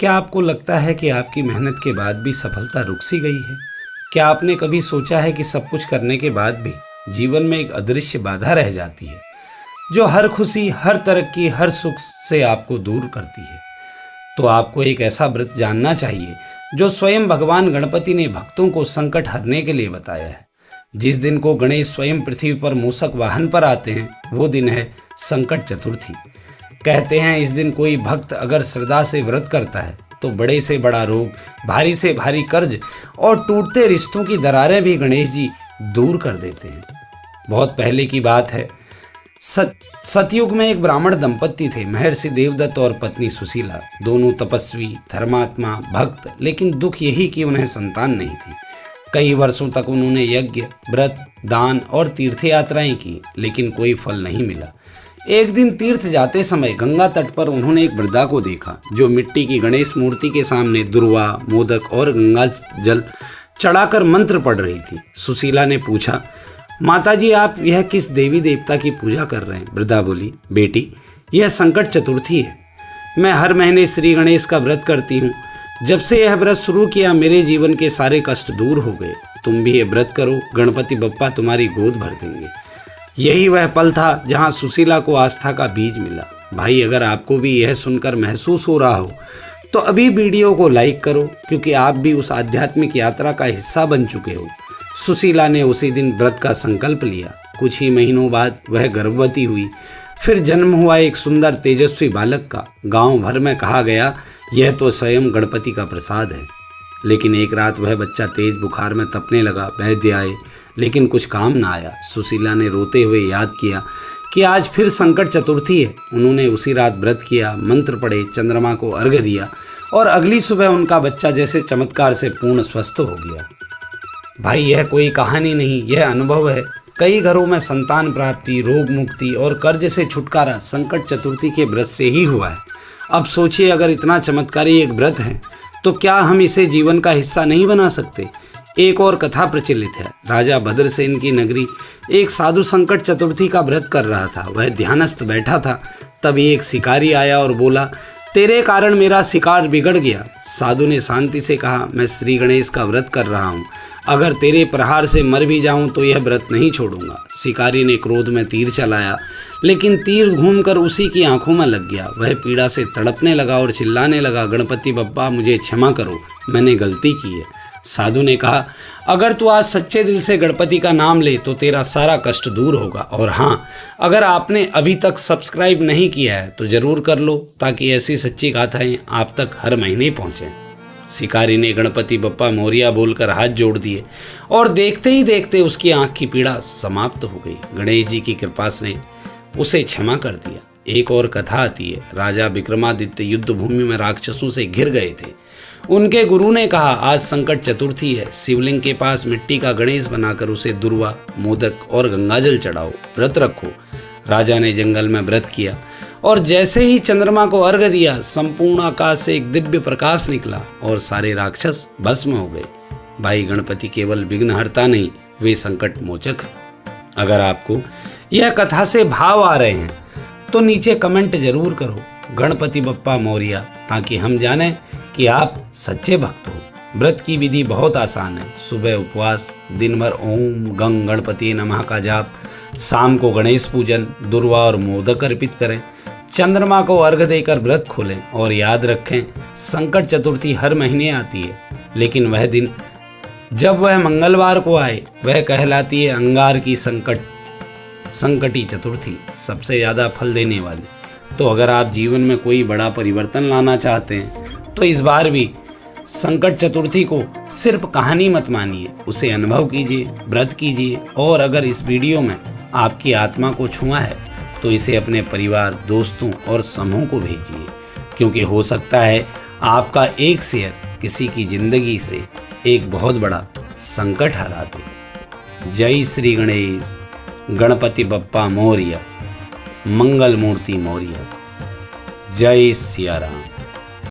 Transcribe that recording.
क्या आपको लगता है कि आपकी मेहनत के बाद भी सफलता रुक सी गई है? क्या आपने कभी सोचा है कि सब कुछ करने के बाद भी जीवन में एक अदृश्य बाधा रह जाती है जो हर खुशी, हर तरक्की, हर सुख से आपको दूर करती है? तो आपको एक ऐसा व्रत जानना चाहिए जो स्वयं भगवान गणपति ने भक्तों को संकट हरने के लिए बताया है। जिस दिन को गणेश स्वयं पृथ्वी पर मूषक वाहन पर आते हैं वो दिन है संकट चतुर्थी। कहते हैं इस दिन कोई भक्त अगर श्रद्धा से व्रत करता है तो बड़े से बड़ा रोग, भारी से भारी कर्ज और टूटते रिश्तों की दरारें भी गणेश जी दूर कर देते हैं। बहुत पहले की बात है, सतयुग में एक ब्राह्मण दंपत्ति थे, महर्षि देवदत्त और पत्नी सुशीला। दोनों तपस्वी, धर्मात्मा, भक्त, लेकिन दुख यही कि उन्हें संतान नहीं थी। कई वर्षों तक उन्होंने यज्ञ, व्रत, दान और तीर्थ यात्राएं की, लेकिन कोई फल नहीं मिला। एक दिन तीर्थ जाते समय गंगा तट पर उन्होंने एक वृद्धा को देखा जो मिट्टी की गणेश मूर्ति के सामने दुर्वा, मोदक और गंगा जल चढ़ाकर मंत्र पढ़ रही थी। सुशीला ने पूछा, माताजी आप यह किस देवी देवता की पूजा कर रहे हैं? वृद्धा बोली, बेटी यह संकट चतुर्थी है। मैं हर महीने श्री गणेश का व्रत करती हूँ। जब से यह व्रत शुरू किया मेरे जीवन के सारे कष्ट दूर हो गए। तुम भी ये व्रत करो, गणपति बप्पा तुम्हारी गोद भर देंगे। यही वह पल था जहाँ सुशीला को आस्था का बीज मिला। भाई अगर आपको भी यह सुनकर महसूस हो रहा हो तो अभी वीडियो को लाइक करो, क्योंकि आप भी उस आध्यात्मिक यात्रा का हिस्सा बन चुके हो। सुशीला ने उसी दिन व्रत का संकल्प लिया। कुछ ही महीनों बाद वह गर्भवती हुई। फिर जन्म हुआ एक सुंदर तेजस्वी बालक का। गांव भर में कहा गया यह तो स्वयं गणपति का प्रसाद है। लेकिन एक रात वह बच्चा तेज बुखार में तपने लगा। वैद्य आए लेकिन कुछ काम ना आया। सुशीला ने रोते हुए याद किया कि आज फिर संकट चतुर्थी है। उन्होंने उसी रात व्रत किया, मंत्र पढ़े, चंद्रमा को अर्घ्य दिया और अगली सुबह उनका बच्चा जैसे चमत्कार से पूर्ण स्वस्थ हो गया। भाई यह कोई कहानी नहीं, यह अनुभव है। कई घरों में संतान प्राप्ति, रोग मुक्ति और कर्ज से छुटकारा संकट चतुर्थी के व्रत से ही हुआ है। अब सोचिए अगर इतना चमत्कारी एक व्रत है तो क्या हम इसे जीवन का हिस्सा नहीं बना सकते? एक और कथा प्रचलित है। राजा भद्रसेन की नगरी एक साधु संकट चतुर्थी का व्रत कर रहा था। वह ध्यानस्थ बैठा था। तभी एक शिकारी आया और बोला, तेरे कारण मेरा शिकार बिगड़ गया। साधु ने शांति से कहा, मैं श्री गणेश का व्रत कर रहा हूँ। अगर तेरे प्रहार से मर भी जाऊं तो यह व्रत नहीं छोड़ूंगा। शिकारी ने क्रोध में तीर चलाया, लेकिन तीर घूमकर उसी की आंखों में लग गया। वह पीड़ा से तड़पने लगा और चिल्लाने लगा, गणपति बप्पा मुझे क्षमा करो, मैंने गलती की है। साधु ने कहा, अगर तू आज सच्चे दिल से गणपति का नाम ले तो तेरा सारा कष्ट दूर होगा। और हाँ, अगर आपने अभी तक सब्सक्राइब नहीं किया है तो ज़रूर कर लो, ताकि ऐसी सच्ची गाथाएं आप तक हर महीने पहुँचें। शिकारी ने गणपति बप्पा मोरिया बोलकर हाथ जोड़ दिए और देखते ही देखते उसकी आंख की पीड़ा समाप्त हो गई। गणेश जी की कृपा से उसे क्षमा कर दिया। एक और कथा आती है। राजा विक्रमादित्य युद्ध भूमि में राक्षसों से घिर गए थे। उनके गुरु ने कहा, आज संकट चतुर्थी है, शिवलिंग के पास मिट्टी का गणेश बनाकर उसे दुर्वा, मोदक और गंगाजल चढ़ाओ, व्रत रखो। राजा ने जंगल में व्रत किया और जैसे ही चंद्रमा को अर्घ्य दिया, संपूर्ण आकाश से एक दिव्य प्रकाश निकला और सारे राक्षस भस्म हो गए। भाई गणपति केवल विघ्नहर्ता नहीं, वे संकट मोचक है। अगर आपको यह कथा से भाव आ रहे हैं तो नीचे कमेंट जरूर करो, गणपति बप्पा मोरिया, ताकि हम जानें कि आप सच्चे भक्त हो। व्रत की विधि बहुत आसान है। सुबह उपवास, दिन भर ओम गंग गणपति नमः का जाप, शाम को गणेश पूजन, दुर्वा और मोदक अर्पित करें, चंद्रमा को अर्घ्य देकर व्रत खोलें। और याद रखें, संकट चतुर्थी हर महीने आती है, लेकिन वह दिन जब वह मंगलवार को आए वह कहलाती है अंगार की संकटी चतुर्थी, सबसे ज़्यादा फल देने वाली। तो अगर आप जीवन में कोई बड़ा परिवर्तन लाना चाहते हैं तो इस बार भी संकट चतुर्थी को सिर्फ कहानी मत मानिए, उसे अनुभव कीजिए, व्रत कीजिए। और अगर इस वीडियो में आपकी आत्मा को छुआ है तो इसे अपने परिवार, दोस्तों और समूह को भेजिए, क्योंकि हो सकता है आपका एक शेयर किसी की जिंदगी से एक बहुत बड़ा संकट हरा दे। जय श्री गणेश, गणपति बप्पा मोरिया, मंगल मूर्ति मोरिया। जय सिया राम।